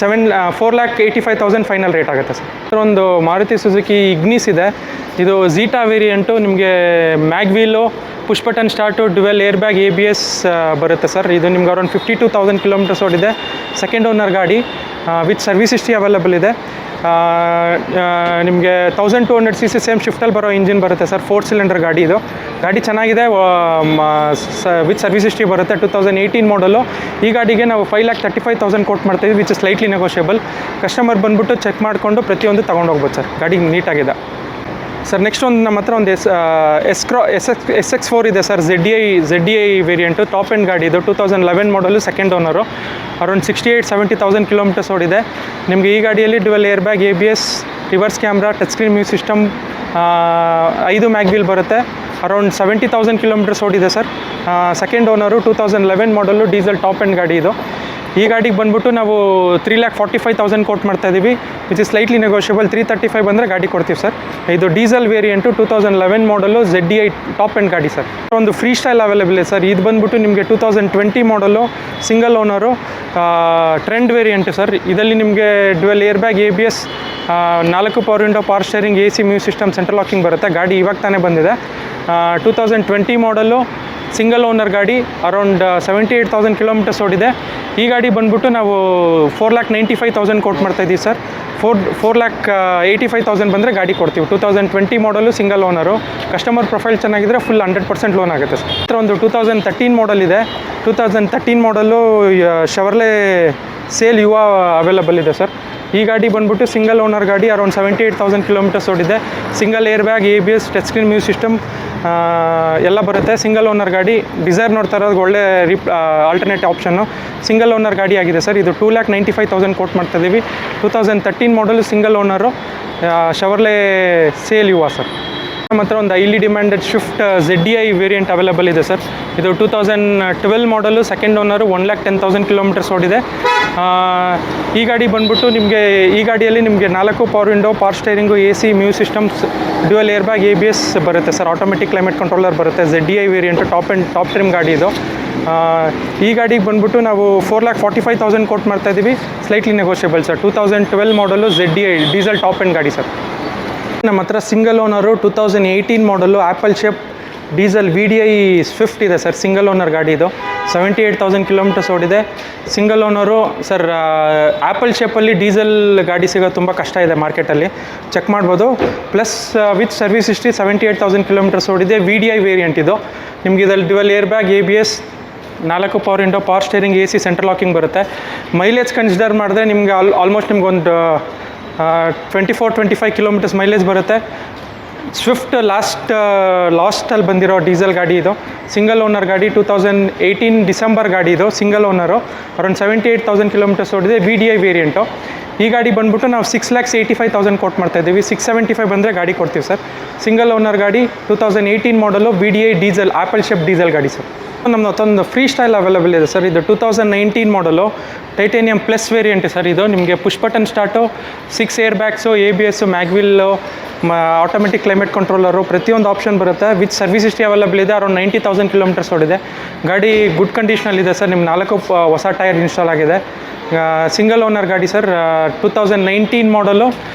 B: 4,85,000 final rate ಆಗುತ್ತೆ ಸರ್. ಒಂದು ಮಾರುತಿ ಸುಜುಕಿ ಇಗ್ನಿಸ್ ಇದೆ. ಇದು ಝೀಟಾ ವೇರಿಯಂಟು. ನಿಮಗೆ mag wheel, push button start, dual air bag, ABS ಬರುತ್ತೆ ಸರ್. ಇದು ನಿಮ್ಗೆ ಅರೌಂಡ್ 52,000 ಕಿಲೋಮೀಟರ್ಸ್ ಓಡಿದೆ. ಸೆಕೆಂಡ್ ಓನರ್ ಗಾಡಿ, ವಿತ್ ಸರ್ವಿಸ್ ಹಿಸ್ಟ್ರಿ ಅವೈಲಬಲ್ ಇದೆ. ನಿಮಗೆ 1200cc ಸೇಮ್ ಶಿಫ್ಟಲ್ಲಿ ಬರೋ ಇಂಜಿನ್ ಬರುತ್ತೆ ಸರ್. 4 ಸಿಲಿಂಡರ್ ಗಾಡಿ ಇದು. ಗಾಡಿ ಚೆನ್ನಾಗಿದೆ, ವಿತ್ ಸರ್ವಿಸ್ ಹಿಸ್ಟ್ರಿ ಬರುತ್ತೆ. 2018 ಮಾಡಲು. ಈ ಗಾಡಿಗೆ ನಾವು 5,35,000 ಕೋಟ್ ಮಾಡ್ತೀವಿ, ವಿಚ್ ಸ್ಲೈಟ್ಲಿ ನೆಗೋಷಿಯಬಲ್. ಕಸ್ಟಮರ್ ಬಂದುಬಿಟ್ಟು ಚೆಕ್ ಮಾಡಿಕೊಂಡು ಪ್ರತಿಯೊಂದು ತೊಗೊಂಡೋಗ್ಬೋದು ಸರ್. ಗಾಡಿ ನೀಟಾಗಿದೆ ಸರ್. ನೆಕ್ಸ್ಟ್ ಒಂದು ನಮ್ಮ ಹತ್ರ ಒಂದು SX4 ಇದೆ sir. ZDI variant, top end ಗಾಡಿ ಇದು. 2011 ಮಾಡಲು, ಸೆಕೆಂಡ್ ಓನರು, ಅರೌಂಡ್ 68,000-70,000 ಕಿಲೋಮೀಟರ್ಸ್ ಓಡಿದೆ. ನಿಮಗೆ ಈ ಗಾಡಿಯಲ್ಲಿ dual air bag, ABS, reverse camera, touch screen music system, 5 mag wheel ಬರುತ್ತೆ. ಅರೌಂಡ್ 70,000 ಕಿಲೋಮೀಟರ್ಸ್ ಓಡಿದೆ sir. Second owner, 2011 model, diesel top end ಗಾಡಿ ಇದು. ಈ ಗಾಡಿಗೆ ಬಂದ್ಬಿಟ್ಟು ನಾವು 3,45,000 ಕೋಟ್ ಮಾಡ್ತಾ ಇದ್ದೀವಿ, ವಿಚ್ ಇಸ್ ಸ್ಲೈಟ್ಲಿ ನೆಗೋಷಿಯಬಲ್. 335 ಬಂದರೆ ಗಾಡಿ ಕೊಡ್ತೀವಿ ಸರ್. ಇದು ಡೀಸೆಲ್ ವೇರಿಯಂಟು, 2011 ಮಾಡಲು, ZDI ಟಾಪ್ ಎಂಡ್ ಗಾಡಿ ಸರ್. ಒಂದು ಫ್ರೀ ಸ್ಟೈಲ್ ಅವೈಲೇಬಲ್ ಇದೆ ಸರ್. ಇದು ಬಂದ್ಬಿಟ್ಟು ನಿಮಗೆ 2020 ಮಾಡಲು, single owner, trend variant sir. ಇದರಲ್ಲಿ ನಿಮಗೆ dual air bag, ABS, 4 power window, power steering, AC music system, central locking ಬರುತ್ತೆ. ಗಾಡಿ ಇವಾಗ ತಾನೇ ಬಂದಿದೆ. 2020 ಮಾಡಲು, ಸಿಂಗಲ್ ಓನರ್ ಗಾಡಿ, ಅರೌಂಡ್ 78,000 ಕಿಲೋಮೀಟರ್ಸ್ ಓಡಿದೆ. ಈ ಗಾಡಿ ಬಂದ್ಬಿಟ್ಟು ನಾವು 4,95,000 ಕೋಟ್ ಮಾಡ್ತಾಯಿದ್ದೀವಿ ಸರ್. 4,85,000 ಬಂದರೆ ಗಾಡಿ ಕೊಡ್ತೀವಿ. 2020 ಮಾಡಲು, ಸಿಂಗಲ್ ಓನರು. ಕಸ್ಟಮರ್ ಪ್ರೊಫೈಲ್ ಚೆನ್ನಾಗಿದ್ದರೆ ಫುಲ್ 100% ಲೋನ್ ಆಗುತ್ತೆ ಸರ್. ಹತ್ರ ಒಂದು 2013 ಮಾಡಲ್ ಇದೆ. 2013 ಮಾಡಲು ಶವರ್ಲೆ ಸೇಲ್ ಯುವ ಅವೈಲಬಲ್ ಇದೆ ಸರ್. ಈ ಈ ಗಾಡಿ ಬಂದ್ಬಿಟ್ಟು ಸಿಂಗಲ್ ಓನರ್ ಗಾಡಿ, ಅರೌಂಡ್ 78,000 ಕಿಲೋಮೀಟರ್ಸ್ ಓಡಿದೆ. Single air bag, ABS, touch screen music system ಎಲ್ಲ ಬರುತ್ತೆ. ಸಿಂಗಲ್ ಓನರ್ ಗಾಡಿ. ಡಿಸೈರ್ ನೋಡ್ತಾ ಇರೋದು ಒಳ್ಳೆ ಆಲ್ಟರ್ನೇಟ್ ಆಪ್ಷನ್ನು. ಸಿಂಗಲ್ ಓನರ್ ಗಾಡಿ ಆಗಿದೆ ಸರ್. ಇದು 2,95,000 ಕೋಟ್ ಮಾಡ್ತಾಯಿದ್ದೀವಿ. 2013 ಮಾಡಲು ಸಿಂಗಲ್ ಓನರು, ಶವರ್ಲೆ ಸೇಲ್ ಯುವ ಸರ್. ನಮ್ಮ ಹತ್ರ ಒಂದು highly demanded Swift ZDI variant available ಇದೆ ಸರ್. ಇದು 2012 ಮಾಡಲು, ಸೆಕೆಂಡ್ ಓನರು, 1,10,000 ಕಿಲೋಮೀಟರ್ಸ್ ಓಡಿದೆ. ಈ ಗಾಡಿ ಬಂದ್ಬಿಟ್ಟು ನಿಮಗೆ, ಈ ಗಾಡಿಯಲ್ಲಿ ನಿಮಗೆ 4 power window, power steering, AC, music systems, dual air bag, ABS ಬರುತ್ತೆ ಸರ್. ಆಟೋಮೆಟಿಕ್ ಕ್ಲೈಮೇಟ್ ಕಂಟ್ರೋಲರ್ ಬರುತ್ತೆ. ZDI ವೇರಿಯಂಟು, ಟಾಪ್ ಟ್ರಿಮ್ ಗಾಡಿ ಇದು. ಈ ಗಾಡಿಗೆ ಬಂದ್ಬಿಟ್ಟು ನಾವು 4,45,000 ಕೋಟ್ ಮಾಡ್ತಾಯಿದ್ದೀವಿ. Slightly negotiable sir. 2012 model ZDI diesel top end ಗಾಡಿ ಸರ್. ನಮ್ಮ ಹತ್ರ single owner 2018 model apple shape diesel VDI Swift ಇದೆ ಸರ್. ಸಿಂಗಲ್ ಓನರ್ ಗಾಡಿ ಇದು. 78,000 ಕಿಲೋಮೀಟರ್ಸ್ ಓಡಿದೆ. Single owner sir. ಆ್ಯಪಲ್ ಶೇಪಲ್ಲಿ ಡೀಸೆಲ್ ಗಾಡಿ ಸಿಗೋದು ತುಂಬ ಕಷ್ಟ ಇದೆ ಮಾರ್ಕೆಟಲ್ಲಿ, ಚೆಕ್ ಮಾಡ್ಬೋದು. Plus with service history, 78,000 kilometres ಓಡಿದೆ. VDI ವೇರಿಯಂಟ್ ಇದು. ನಿಮ್ಗೆ ಇದರಲ್ಲಿ dual air bag, ABS, 4 power window, power steering, AC, central locking ಬರುತ್ತೆ. ಮೈಲೇಜ್ ಕನ್ಸಿಡರ್ ಮಾಡಿದ್ರೆ ನಿಮಗೆ ಆಲ್ಮೋಸ್ಟ್ ನಿಮ್ಗೊಂದು 24-25 ಕಿಲೋಮೀಟರ್ಸ್ ಮೈಲೇಜ್ ಬರುತ್ತೆ. ಸ್ವಿಫ್ಟ್ ಲಾಸ್ಟಲ್ಲಿ ಬಂದಿರೋ ಡೀಸೆಲ್ ಗಾಡಿ ಇದು. ಸಿಂಗಲ್ ಓನರ್ ಗಾಡಿ. 2018 ಡಿಸೆಂಬರ್ ಗಾಡಿ ಇದು. ಸಿಂಗಲ್ ಓನರು, ಅರೌಂಡ್ 78,000 ಕಿಲೋಮೀಟರ್ಸ್ ಓಡಿದೆ. VDI variant. ಈ ಗಾಡಿ ಬಂದ್ಬಿಟ್ಟು ನಾವು 6,85,000 ಕೋಟ್ ಮಾಡ್ತಾಯಿದ್ದೀವಿ. 675 ಬಂದರೆ ಗಾಡಿ ಕೊಡ್ತೀವಿ ಸರ್. ಸಿಂಗಲ್ ಓನರ್ ಗಾಡಿ, 2018 ಮಾಡಲು, VDI diesel, apple shape diesel ಗಾಡಿ ಸರ್. ನಮ್ಮದು ಮತ್ತೊಂದು ಫ್ರೀ ಸ್ಟೈಲ್ ಅವೈಲೇಬಲ್ ಇದೆ ಸರ್. ಇದು 2019 ಮಾಡಲು, ಟೈಟೇನಿಯಂ ಪ್ಲಸ್ ವೇರಿಯಂಟ್ ಸರ್. ಇದು ನಿಮಗೆ push button start, 6 air bags, ABS, mag wheel, automatic climate controller, ಪ್ರತಿಯೊಂದು ಆಪ್ಷನ್ ಬರುತ್ತೆ. ವಿತ್ ಸರ್ವಿಸ್ ಹಿಸ್ಟ್ರಿ ಅವೈಲೇಬಲ್ ಇದೆ. ಅರೌಂಡ್ 90,000 ಕಿಲೋಮೀಟರ್ಸ್ ಓಡಿದೆ. ಗಾಡಿ ಗುಡ್ ಕಂಡೀಷನಲ್ಲಿದೆ ಸರ್. ನಿಮ್ಮ 4 ಹೊಸ ಟೈರ್ ಇನ್ಸ್ಟಾಲ್ ಆಗಿದೆ. ಸಿಂಗಲ್ ಓನರ್ ಗಾಡಿ ಸರ್. 2019 ಮಾಡಲು,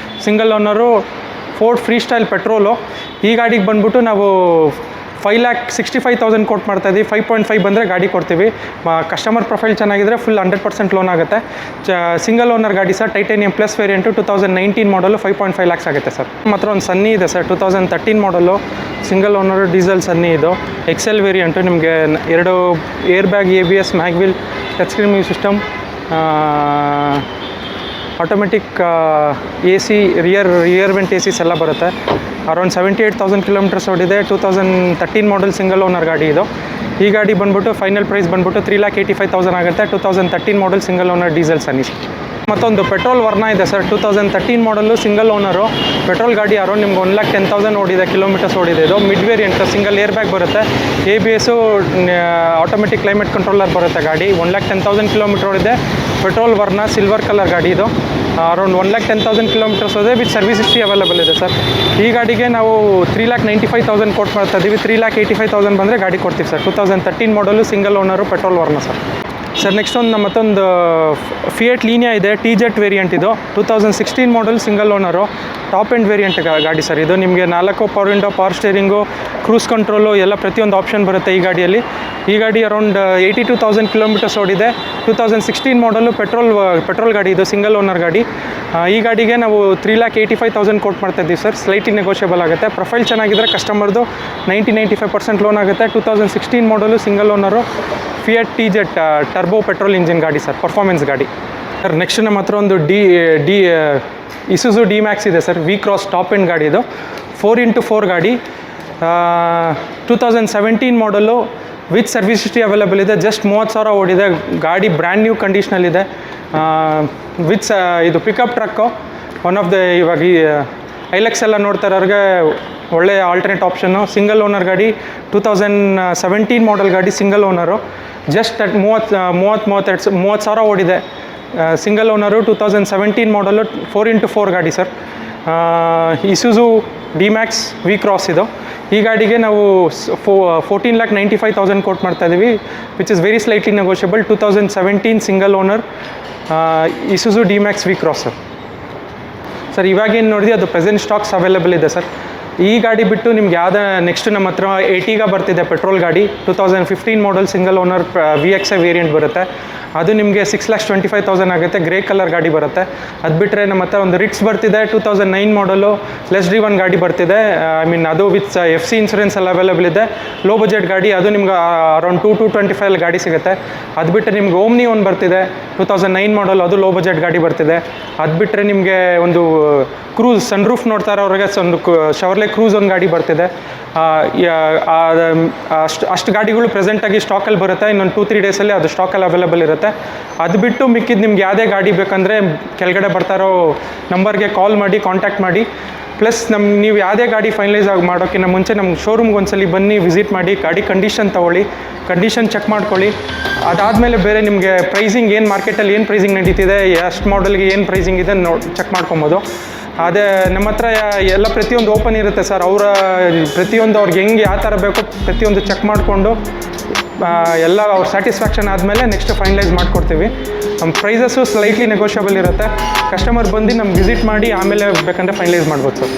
B: single owner, Ford free style petrol. ಈ ಗಾಡಿಗೆ ಬಂದ್ಬಿಟ್ಟು ನಾವು 5,65,000 ಕೋಟ್ ಮಾಡ್ತಾಯಿದ್ದೀವಿ. 5.5 ಬಂದರೆ ಗಾಡಿ ಕೊಡ್ತೀವಿ. ಕಸ್ಟಮರ್ ಪ್ರೊಫೈಲ್ ಚೆನ್ನಾಗಿದ್ರೆ ಫುಲ್ 100% ಲೋನ್ ಆಗುತ್ತೆ. ಸಿಂಗಲ್ ಓನರ್ ಗಾಡಿ ಸರ್. Titanium plus variant. 2019 ಮಾಡಲು, 5.5 lakhs ಆಗುತ್ತೆ ಸರ್. ಮಾತ್ರ ಒಂದು ಸನ್ನಿ ಇದೆ sir. 2013 model, single owner, diesel ಸನ್ನಿ ಇದು. XL variant. ನಿಮಗೆ 2 air bag, ABS, mag wheel, touch screen music system, automatic AC, rear vent ACs ಎಲ್ಲ ಬರುತ್ತೆ. ಅರೌಂಡ್ 78,000 ಕಿಲೋಮೀಟರ್ಸ್ ಓಡಿದೆ. 2013 ಮಾಡಲ್ ಸಿಂಗಲ್ ಓನರ್ ಗಾಡಿ ಇದು. ಈ ಗಾಡಿ ಬಂದ್ಬಿಟ್ಟು ಫೈನಲ್ ಪ್ರೈಸ್ ಬಂದ್ಬಿಟ್ಟು 3,85,000 ಆಗುತ್ತೆ. 2013 ಮಾಡಲ್ ಸಿಂಗಲ್ ಓನರ್ ಡೀಸೆಲ್ ಸನ್ನಿ. ಮತ್ತೊಂದು ಪೆಟ್ರೋಲ್ ವರ್ನ ಇದೆ sir. 2013 model, single owner, petrol ಗಾಡಿ. ಅರೌಂಡ್ ನಿಮ್ಗೆ 1,10,000 ಓಡಿದೆ, ಕಿಲೋಮೀಟರ್ಸ್ ಓಡಿದೆ. ಇದು mid variant. Single air bag ಬರುತ್ತೆ. ABSು, ಆಟೋಮೆಟಿಕ್ ಕ್ಲೈಮೇಟ್ ಕಂಟ್ರೋಲರ್ ಬರುತ್ತೆ ಗಾಡಿ. 1,10,000 ಕಿಲೋಮೀಟರ್ ಓಡಿದೆ. ಪೆಟ್ರೋಲ್ ವರ್ನ, ಸಿಲ್ವರ್ ಕಲರ್ ಗಾಡಿ ಇದು. ಅರೌಂಡ್ 1,10,000 ಕಿಲೋಮೀಟರ್ಸ್ ಹೋದೆ. ವಿತ್ ಸರ್ವಿಸ್ ಹಿಸ್ಟ್ರಿ ಅವೈಲೇಬಲ್ ಇದೆ ಸರ್. ಈ ಗಾಡಿಗೆ ನಾವು 3,95,000 ಕೋಟ್ ಮಾಡ್ತಾ ಇದ್ದೀವಿ. 3,85,000 ಬಂದರೆ ಗಾಡಿ ಕೊಡ್ತೀವಿ sir. 2013 model, single owner, petrol Verna sir. Sir next ಒಂದು ನಮ್ಮ ಮತ್ತೊಂದು ಫಿಯೇಟ್ ಲೀನಿಯಾ ಇದೆ. TZ ವೇರಿಯಂಟ್ ಇದು. 2016 model, single owner, top end variant ಗಾಡಿ ಸರ್. ಇದು ನಿಮಗೆ 4 power window, power steering, cruise control ಎಲ್ಲ ಪ್ರತಿಯೊಂದು ಆಪ್ಷನ್ ಬರುತ್ತೆ ಈ ಗಾಡಿಯಲ್ಲಿ. ಈ ಗಾಡಿ ಅರೌಂಡ್ 82,000 ಕಿಲೋಮೀಟರ್ಸ್ ಓಡಿದೆ. 2016 ಮಾಡಲು, ಪೆಟ್ರೋಲ್ ಗಾಡಿ ಇದು. ಸಿಂಗಲ್ ಓನರ್ ಗಾಡಿ. ಈ ಗಾಡಿಗೆ ನಾವು 3,85,000 ಕೋಟ್ ಮಾಡ್ತಾಯಿದ್ದೀವಿ ಸರ್. ಸ್ಲೈಟ್ಲಿ ನೆಗೋಷಿಯಬಲ್ ಆಗುತ್ತೆ. ಪ್ರೊಫೈಲ್ ಚೆನ್ನಾಗಿದ್ದರೆ ಕಸ್ಟಮರ್ದು 90-95% ಲೋನ್ ಆಗುತ್ತೆ. 2016 ಮಾಡಲು, single owner, fiat TZ turbo petrol engine ಗಾಡಿ ಸರ್. ಪರ್ಫಾರ್ಮೆನ್ಸ್ ಗಾಡಿ ಸರ್. ನೆಕ್ಸ್ಟ್ ನಮ್ಮ ಹತ್ರ ಒಂದು ಇಸುಜು D-Max ಇದೆ ಸರ್. V-Cross ಟಾಪ್ ಎಂಡ್ ಗಾಡಿ ಇದು. 4x4 ಗಾಡಿ. 2017 ಮಾಡಲು, ವಿತ್ ಸರ್ವಿಸ್ ಹಿಸ್ಟ್ರಿ ಅವೈಲೇಬಲ್ ಇದೆ. ಜಸ್ಟ್ 30,000 ಓಡಿದೆ. ಗಾಡಿ ಬ್ರ್ಯಾಂಡ್ ನ್ಯೂ ಕಂಡೀಷನಲ್ಲಿದೆ. ವಿತ್ ಇದು pickup truck. One of the ಇವಾಗ ಐಲೆಕ್ಸ್ ಎಲ್ಲ ನೋಡ್ತಾ ಇರೋರಿಗೆ ಒಳ್ಳೆಯ ಆಲ್ಟರ್ನೇಟ್ ಆಪ್ಷನ್ನು. ಸಿಂಗಲ್ ಓನರ್ ಗಾಡಿ. 2017 ಮಾಡಲ್ ಗಾಡಿ. Single owner. ಜಸ್ಟ್ 30,000 ಓಡಿದೆ. Single owner. 2017 ಮಾಡಲು, 4x4 ಗಾಡಿ ಸರ್. ಇಸುಜು D-Max V-Cross ಇದು. ಈ ಗಾಡಿಗೆ ನಾವು 14,95,000 ಕೋಟ್ ಮಾಡ್ತಾಯಿದ್ದೀವಿ. Which is very slightly negotiable. 2017 single owner, Isuzu D-Max V-Cross sir. ಇವಾಗೇನು ನೋಡಿದೆ ಅದು ಪ್ರೆಸೆಂಟ್ ಸ್ಟಾಕ್ಸ್ ಅವೈಲೇಬಲ್ ಇದೆ ಸರ್. ಈ ಗಾಡಿ ಬಿಟ್ಟು ನಿಮ್ಗೆ ಯಾವ್ದು ನೆಕ್ಸ್ಟ್ ನಮ್ಮ ಹತ್ರ 80 ಬರ್ತಿದೆ ಪೆಟ್ರೋಲ್ ಗಾಡಿ 2015 ಮಾಡಲ್ ಸಿಂಗಲ್ ಓನರ್ VXI ವೇರಿಯಂಟ್ ಬರುತ್ತೆ. ಅದು ನಿಮಗೆ 6,25,000 ಆಗುತ್ತೆ. ಗ್ರೇ ಕಲರ್ ಗಾಡಿ ಬರುತ್ತೆ. ಅದು ಬಿಟ್ಟರೆ ನಮ್ಮ ಹತ್ರ ಒಂದು ರಿಟ್ಸ್ ಬರ್ತಿದೆ 2009 ಮಾಡಲು ಲೆಸ್ ಡ್ರಿವನ್ ಗಾಡಿ ಬರ್ತಿದೆ. ಐ ಮೀನ್ ಅದು ವಿತ್ FC ಇನ್ಸೂರೆನ್ಸ್ ಎಲ್ಲ ಅವೈಲೇಬಲ್ ಇದೆ. ಲೋ ಬಜೆಟ್ ಗಾಡಿ, ಅದು ನಿಮ್ಗೆ ಅರೌಂಡ್ 2,25 ಗಾಡಿ ಸಿಗುತ್ತೆ. ಅದು ಬಿಟ್ಟರೆ ನಿಮ್ಗೆ ಓಮ್ನಿ ಒಂದು ಬರ್ತಿದೆ 2009 ಮಾಡಲ್, ಅದು ಲೋ ಬಜೆಟ್ ಗಾಡಿ ಬರ್ತಿದೆ. ಅದು ಬಿಟ್ಟರೆ ನಿಮಗೆ ಒಂದು ಕ್ರೂಸ್ ಸನ್ರೂಫ್ ನೋಡ್ತಾ ಇರೋರಿಗೆ ಒಂದು ಶವರ್ಲೆ ಕ್ರೂಸ್ ಒಂದು ಗಾಡಿ ಬರ್ತಿದೆ. ಅಷ್ಟು ಗಾಡಿಗಳು ಪ್ರೆಸೆಂಟಾಗಿ ಸ್ಟಾಕಲ್ಲಿ ಬರುತ್ತೆ. ಇನ್ನೊಂದು 2-3 ಡೇಸಲ್ಲಿ ಅದು ಸ್ಟಾಕಲ್ಲಿ ಅವೈಲೇಬಲ್ ಇರುತ್ತೆ. ಅದು ಬಿಟ್ಟು ಮಿಕ್ಕಿದ್ದು ನಿಮ್ಗೆ ಯಾವುದೇ ಗಾಡಿ ಬೇಕಂದರೆ ಕೆಳಗಡೆ ಬರ್ತಾರೋ ನಂಬರ್ಗೆ ಕಾಲ್ ಮಾಡಿ ಕಾಂಟ್ಯಾಕ್ಟ್ ಮಾಡಿ. ಪ್ಲಸ್ ನೀವು ಯಾವುದೇ ಗಾಡಿ ಫೈನಲೈಸ್ ಮಾಡೋಕ್ಕಿಂತ ಮುಂಚೆ ನಮ್ಮ ಶೋರೂಮ್ಗೆ ಒಂದ್ಸಲಿ ಬನ್ನಿ, ವಿಸಿಟ್ ಮಾಡಿ, ಗಾಡಿ ಕಂಡೀಷನ್ ತೊಗೊಳ್ಳಿ, ಕಂಡೀಷನ್ ಚೆಕ್ ಮಾಡ್ಕೊಳ್ಳಿ. ಅದಾದಮೇಲೆ ಬೇರೆ ನಿಮಗೆ ಪ್ರೈಸಿಂಗ್ ಏನು ಮಾರ್ಕೆಟಲ್ಲಿ ಏನು ಪ್ರೈಸಿಂಗ್ ನಡೀತಿದೆ, ಎಷ್ಟು ಮಾಡಲ್ಗೆ ಏನು ಪ್ರೈಸಿಂಗ್ ಇದೆ ಚೆಕ್ ಮಾಡ್ಕೊಬೋದು. ಅದೇ ನಮ್ಮ ಹತ್ರ ಎಲ್ಲ ಪ್ರತಿಯೊಂದು ಓಪನ್ ಇರುತ್ತೆ ಸರ್. ಅವರ ಪ್ರತಿಯೊಂದು ಅವ್ರಿಗೆ ಹೆಂಗೆ ಯಾವ ಥರ ಬೇಕೋ ಪ್ರತಿಯೊಂದು ಚೆಕ್ ಮಾಡಿಕೊಂಡು ಎಲ್ಲ ಅವ್ರ ಸ್ಯಾಟಿಸ್ಫ್ಯಾಕ್ಷನ್ ಆದಮೇಲೆ ನೆಕ್ಸ್ಟ್ ಫೈನಲೈಸ್ ಮಾಡಿಕೊಡ್ತೀವಿ. ನಮ್ಮ ಪ್ರೈಸಸ್ಸು ಸ್ಲೈಟ್ಲಿ ನೆಗೋಷಿಯಬಲ್ ಇರುತ್ತೆ. ಕಸ್ಟಮರ್ ಬಂದು ನಮ್ಗೆ ವಿಸಿಟ್ ಮಾಡಿ ಆಮೇಲೆ ಬೇಕಂದರೆ ಫೈನಲೈಸ್ ಮಾಡ್ಬೋದು ಸರ್.